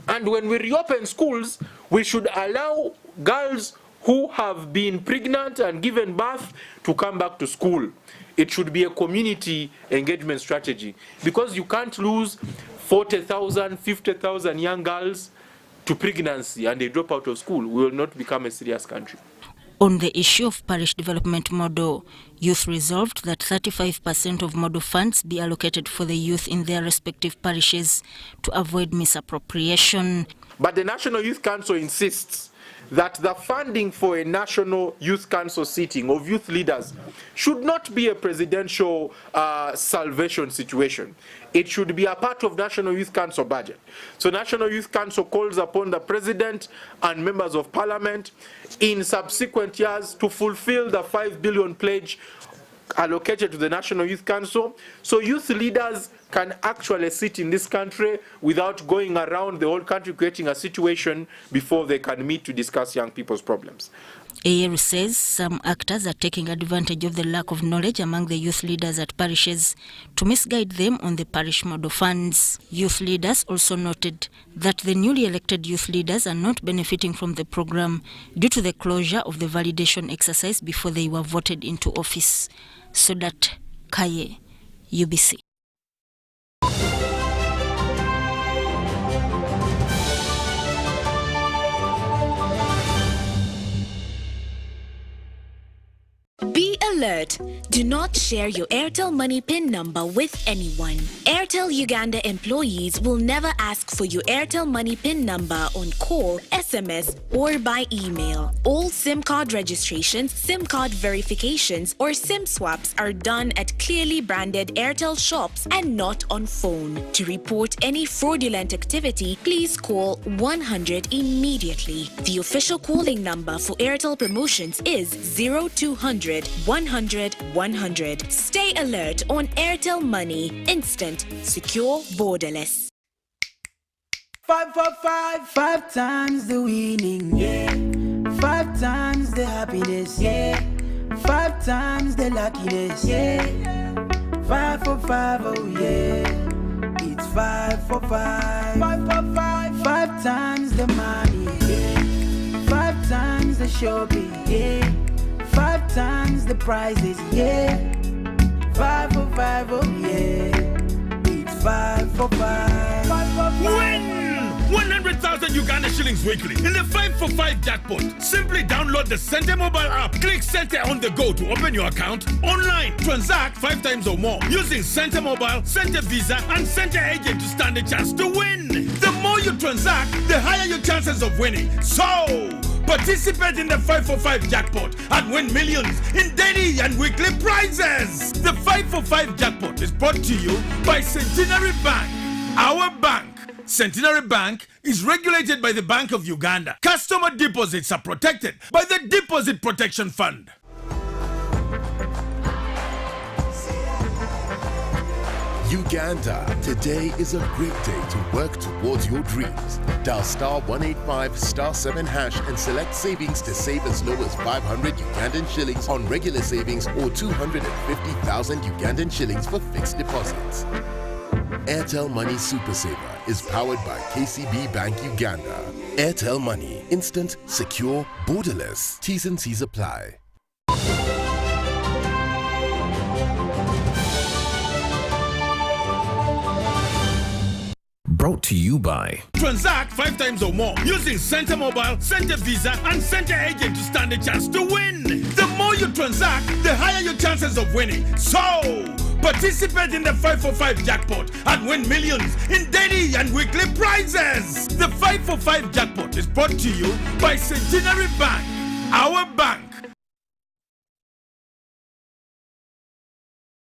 And when we reopen schools, we should allow girls who have been pregnant and given birth to come back to school. It should be a community engagement strategy, because you can't lose 40,000, 50,000 young girls to pregnancy and they drop out of school. We will not become a serious country. On the issue of parish development model, youth resolved that 35% of model funds be allocated for the youth in their respective parishes to avoid misappropriation. But the National Youth Council insists that the funding for a National Youth Council sitting of youth leaders should not be a presidential salvation situation. It should be a part of National Youth Council budget. So National Youth Council calls upon the President and members of Parliament in subsequent years to fulfill the 5 billion pledge allocated to the National Youth Council, so youth leaders can actually sit in this country without going around the whole country creating a situation before they can meet to discuss young people's problems. Eyeru says some actors are taking advantage of the lack of knowledge among the youth leaders at parishes to misguide them on the parish model funds. Youth leaders also noted that the newly elected youth leaders are not benefiting from the program due to the closure of the validation exercise before they were voted into office. Sodat Kaye, UBC. Be alert. Do not share your Airtel Money PIN number with anyone. Airtel Uganda employees will never ask for your Airtel Money PIN number on call, SMS, or by email. All SIM card registrations, SIM card verifications, or SIM swaps are done at clearly branded Airtel shops and not on phone. To report any fraudulent activity, please call 100 immediately. The official calling number for Airtel promotions is 0200 100 100. Stay alert on Airtel Money. Instant, secure, borderless. 5 for 5, 5 times the winning, yeah. 5 times the happiness, yeah. 5 times the luckiness, yeah. 5 for 5, oh yeah. It's 5 for 5. 5 for 5, 5 times the money, yeah. 5 times the shopping, yeah. 5 times the prizes, yeah. 5 for 5, oh yeah. It's 5 for 5. 5 for 5. Win 100,000 Uganda shillings weekly in the 5 for 5 jackpot. Simply download the Center mobile app. Click Center on the go to open your account online. Transact 5 times or more using Center Mobile, Center Visa, and Center Agent to stand a chance to win. The more you transact, the higher your chances of winning. So, participate in the 5 for 5 jackpot and win millions in daily and weekly prizes. The 5 for 5 jackpot is brought to you by Centenary Bank. Our bank, Centenary Bank, is regulated by the Bank of Uganda. Customer deposits are protected by the Deposit Protection Fund. Uganda, today is a great day to work towards your dreams. Dial star 185 star 7 hash and select savings to save as low as 500 Ugandan shillings on regular savings or 250,000 Ugandan shillings for fixed deposits. Airtel Money Super Saver is powered by KCB Bank Uganda. Airtel Money, instant, secure, borderless. T's and C's apply. Brought to you by Transact 5 times or more using Center Mobile, Center Visa, and Center Agent to stand a chance to win. The more you transact, the higher your chances of winning. So, participate in the 5 for 5 jackpot and win millions in daily and weekly prizes. The 5 for 5 jackpot is brought to you by Centenary Bank. Our bank.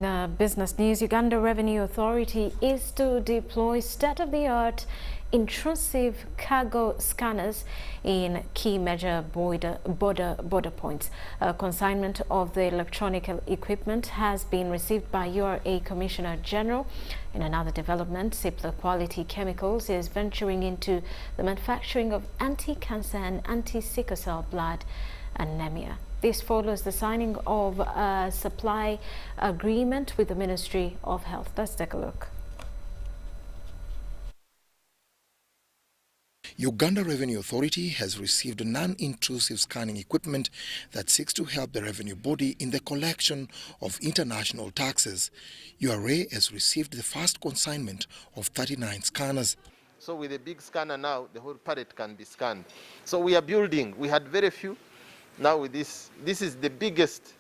the business news, Uganda Revenue Authority is to deploy state-of-the-art intrusive cargo scanners in key major border points. A consignment of the electronic equipment has been received by URA Commissioner General. In another development, Cipla Quality Chemicals is venturing into the manufacturing of anti-cancer and anti-sickle cell blood anemia. This follows the signing of a supply agreement with the Ministry of Health. Let's take a look. Uganda Revenue Authority has received non-intrusive scanning equipment that seeks to help the revenue body in the collection of international taxes. URA has received the first consignment of 39 scanners. So with a big scanner now, the whole pallet can be scanned. So we are building. We had very few. Now with this is the biggest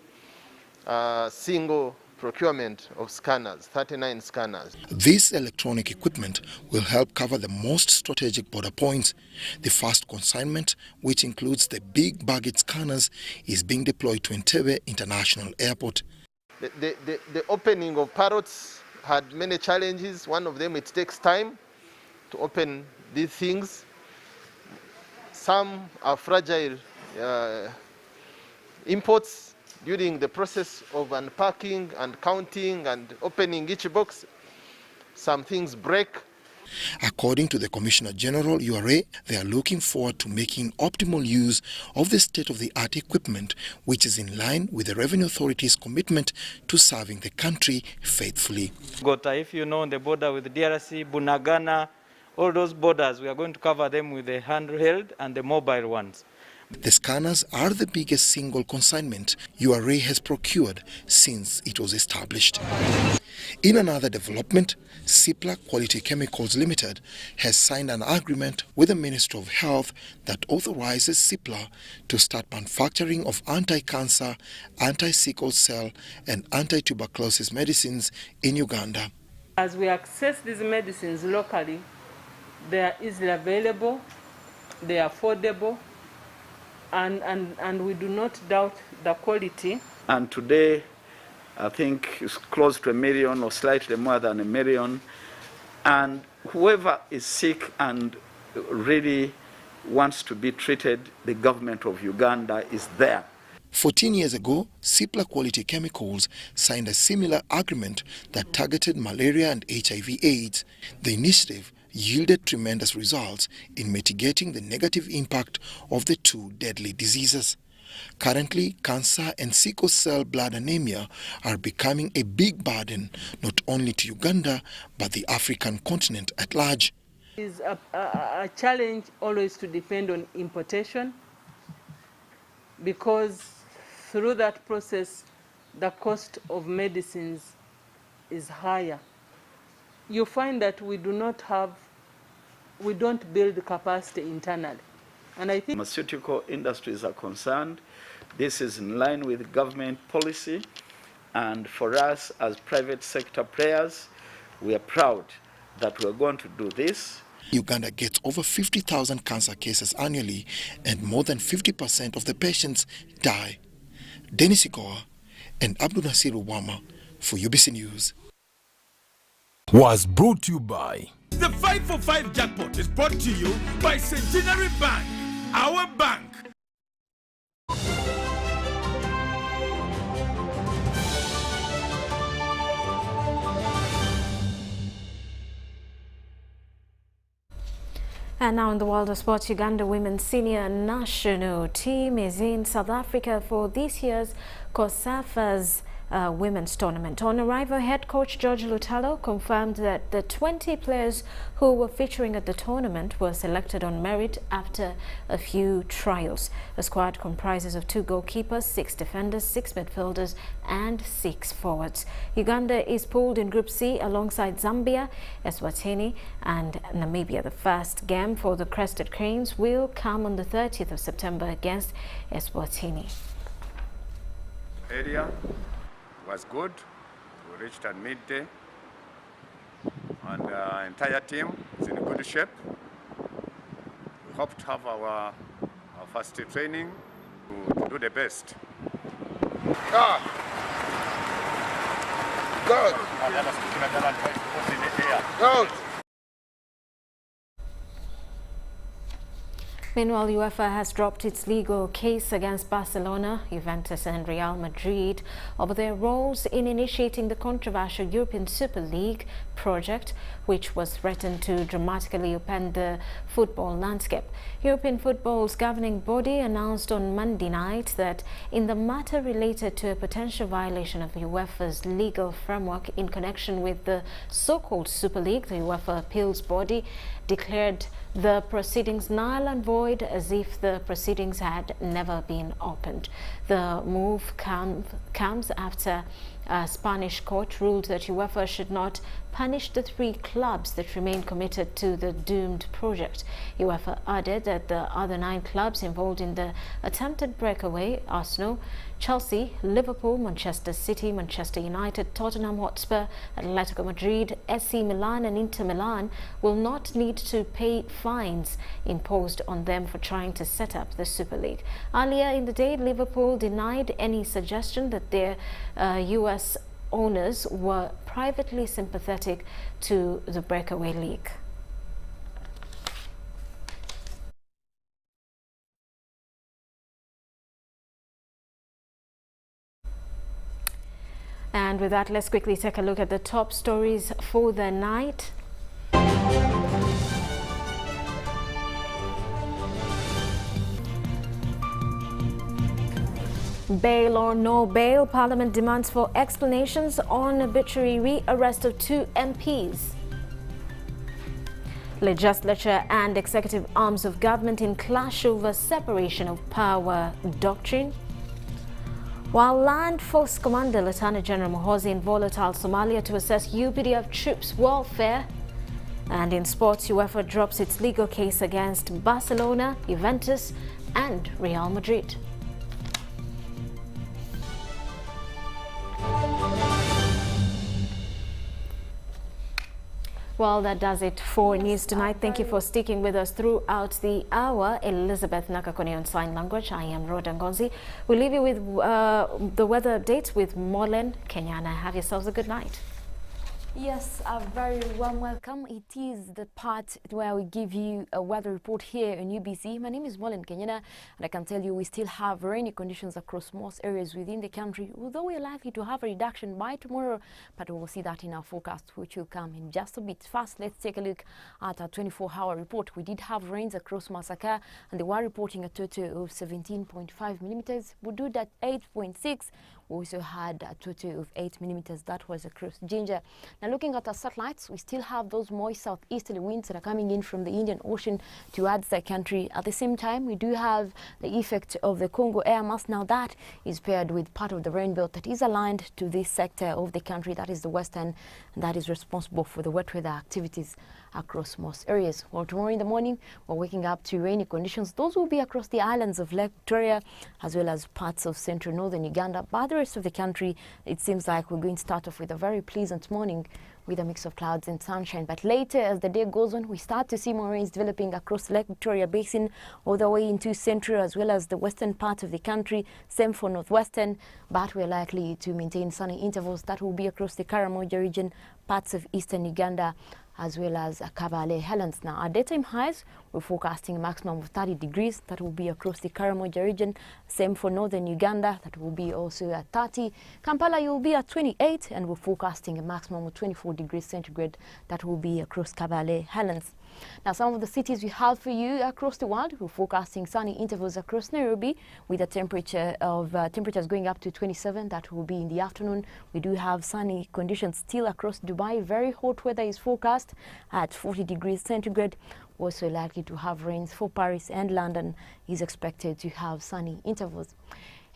single procurement of scanners, 39 scanners. This electronic equipment will help cover the most strategic border points. The first consignment, which includes the big baggage scanners, is being deployed to Entebbe International Airport. The opening of parrots had many challenges. One of them, it takes time to open these things. Some are fragile imports. During the process of unpacking and counting and opening each box, some things break. According to the Commissioner General, URA, they are looking forward to making optimal use of the state-of-the-art equipment, which is in line with the Revenue Authority's commitment to serving the country faithfully. Gota, if you know, on the border with DRC, Bunagana, all those borders, we are going to cover them with the handheld and the mobile ones. The scanners are the biggest single consignment URA has procured since it was established. In another development, Cipla Quality Chemicals Limited has signed an agreement with the Ministry of Health that authorizes Cipla to start manufacturing of anti-cancer, anti-sickle cell and anti-tuberculosis medicines in Uganda. As we access these medicines locally, they are easily available, they are affordable, and we do not doubt the quality. And today, I think it's close to 1 million or slightly more than 1 million. And whoever is sick and really wants to be treated, the government of Uganda is there. 14 years ago, Cipla Quality Chemicals signed a similar agreement that targeted malaria and HIV/AIDS. The initiative yielded tremendous results in mitigating the negative impact of the two deadly diseases. Currently, cancer and sickle cell blood anemia are becoming a big burden not only to Uganda but the African continent at large. It is a challenge always to depend on importation, because through that process the cost of medicines is higher. You find that we don't build capacity internally. And I think pharmaceutical industries are concerned. This is in line with government policy, and for us as private sector players, we are proud that we are going to do this. Uganda gets over 50,000 cancer cases annually, and more than 50% of the patients die. Dennis Ikoa and Abdul Nasir Uwama for UBC News. Was brought to you by... The 5 for 5 jackpot is brought to you by Centenary Bank, our bank. And now in the world of sports, Uganda women's senior national team is in South Africa for this year's COSAFA's women's tournament. On arrival, head coach George Lutalo confirmed that the 20 players who were featuring at the tournament were selected on merit after a few trials. The squad comprises of 2 goalkeepers, 6 defenders, 6 midfielders and 6 forwards. Uganda is pooled in Group C alongside Zambia, Eswatini and Namibia. The first game for the Crested Cranes will come on the 30th of September against Eswatini. Area was good. We reached at midday, and the entire team is in good shape. We hope to have our first training to do the best. Go. Go. Meanwhile, UEFA has dropped its legal case against Barcelona, Juventus and Real Madrid over their roles in initiating the controversial European Super League project, which was threatened to dramatically upend the football landscape. European football's governing body announced on Monday night that in the matter related to a potential violation of UEFA's legal framework in connection with the so-called Super League, the UEFA appeals body declared the proceedings null and void, as if the proceedings had never been opened. The move comes after a Spanish court ruled that UEFA should not punish the 3 clubs that remain committed to the doomed project. UEFA added that the other 9 clubs involved in the attempted breakaway, Arsenal, Chelsea, Liverpool, Manchester City, Manchester United, Tottenham Hotspur, Atletico Madrid, AC Milan and Inter Milan, will not need to pay fines imposed on them for trying to set up the Super League. Earlier in the day, Liverpool denied any suggestion that their US owners were privately sympathetic to the breakaway league. And with that, let's quickly take a look at the top stories for the night. Bail or no bail, Parliament demands for explanations on arbitrary re-arrest of 2 MPs. Legislature and executive arms of government in clash over separation of power doctrine. While Land Force Commander Lieutenant General Muhoozi in volatile Somalia to assess UPDF troops' welfare. And in sports, UEFA drops its legal case against Barcelona, Juventus and Real Madrid. Well, that does it for News Tonight. Thank you for sticking with us throughout the hour. Elizabeth Nakakone on sign language. I am Rhoda Ngonzi. We'll leave you with the weather updates with Molen Kenyana. Have yourselves a good night. Yes, a very warm welcome. It is the part where we give you a weather report here in UBC. My name is Molen Kenyana, and I can tell you we still have rainy conditions across most areas within the country, although we are likely to have a reduction by tomorrow, but we will see that in our forecast, which will come in just a bit. First, let's take a look at our 24-hour report. We did have rains across Masaka, and they were reporting a total of 17.5 millimeters. Budud at 8.6. We also had a total of 8 millimeters. That was across Jinja. Now, looking at our satellites, we still have those moist southeasterly winds that are coming in from the Indian Ocean towards the country. At the same time, we do have the effect of the Congo air mass. Now, that is paired with part of the rain belt that is aligned to this sector of the country, that is the western, and that is responsible for the wet weather activities across most areas. Well, tomorrow in the morning, we're waking up to rainy conditions. Those will be across the islands of Lake Victoria, as well as parts of central northern Uganda. But the rest of the country, it seems like we're going to start off with a very pleasant morning with a mix of clouds and sunshine. But later, as the day goes on, we start to see more rains developing across Lake Victoria Basin, all the way into central as well as the western part of the country, same for northwestern, but we're likely to maintain sunny intervals that will be across the Karamoja region, parts of eastern Uganda, as well as Kabale Helens. Now, our daytime highs, we're forecasting a maximum of 30 degrees. That will be across the Karamoja region. Same for northern Uganda. That will be also at 30. Kampala, you'll be at 28, and we're forecasting a maximum of 24 degrees centigrade. That will be across Kabale Helens. Now, some of the cities we have for you across the world, we're forecasting sunny intervals across Nairobi with a temperature of temperatures going up to 27. That will be in the afternoon. We do have sunny conditions still across Dubai. Very hot weather is forecast at 40 degrees centigrade. Also likely to have rains for Paris, and London is expected to have sunny intervals.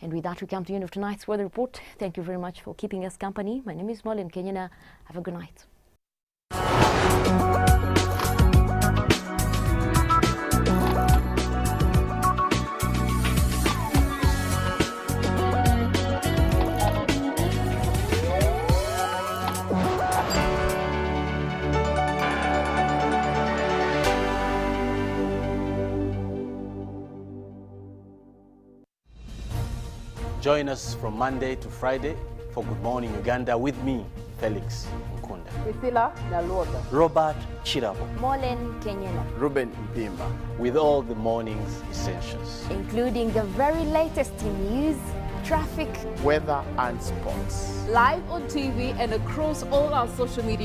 And with that, we come to the end of tonight's weather report. Thank you very much for keeping us company. My name is Molen Kenyana. Have a good night. Join us from Monday to Friday for Good Morning Uganda with me, Felix Nkunda, Priscilla Nalota, Robert Chirabo, Molen Kenyana, Ruben Mpimba, with all the morning's essentials, including the very latest in news, traffic, weather and sports. live on TV and across all our social media